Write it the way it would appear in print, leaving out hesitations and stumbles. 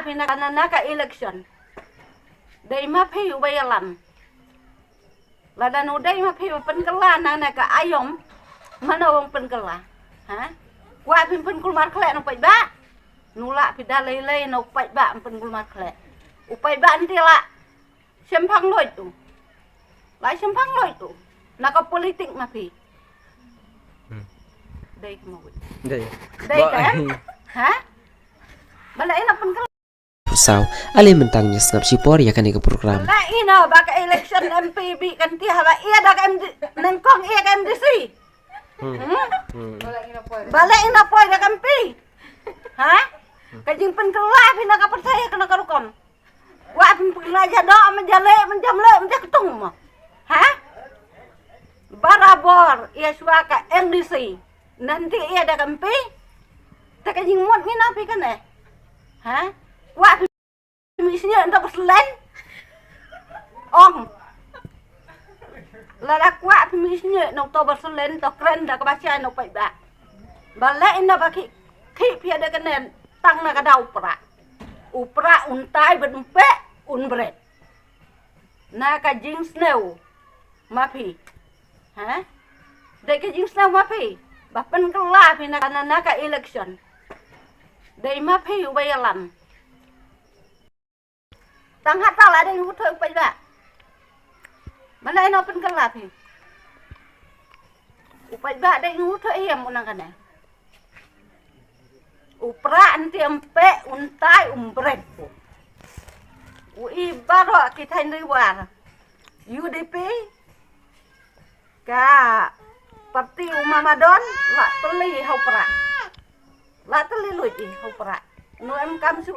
karena ka election. Dai ma phi ubayalam. Ladan udai ma phi penkela na ka ayom. Mana wong penkela? Ha? Wa phi penkulmar khlek no pai ba. Nula pi dalai no pai ba penkulmar khlek. Upai ba antila. Sempang loi tu. Lai sempang loi tu. Naka politik ma phi. Dai mau. Dai kan? Ha? Balai na penkela. Sao ali mentangnya sengap sipor ya kan ke program. Nah ina baka election MPB kan ti hala iya dak MD nengkong iya ka MDC. Balai ina poy dak MP. Ha? Kajing penkela pina ka percaya kena karukom. Wa penraja do menjale menjaketung mo. Ha? Barabor iya suaka MDC. Nanti iya dak MP. Tak kajing muat ngina pi kan eh. Ha? Wa misinya untuk berselen ong lala kwa misinya untuk berselen to keren dah kebaca no pai ba balai na baki ki pia ada kenen tang na kada upra untai benpe unbret na ka jing snow mapi ha dai ka jing snow mapi bapen kala pina na ka election dai mapi ubayalam tang hata la dai hut thoi pai ba malai no pen kala phi upai ba dai hut thoi em unang kana upra anti empe untai umbret ui baro kita ndai war UDP ka parti umamadon la teli hau pra la teli lui hau pra no em kam su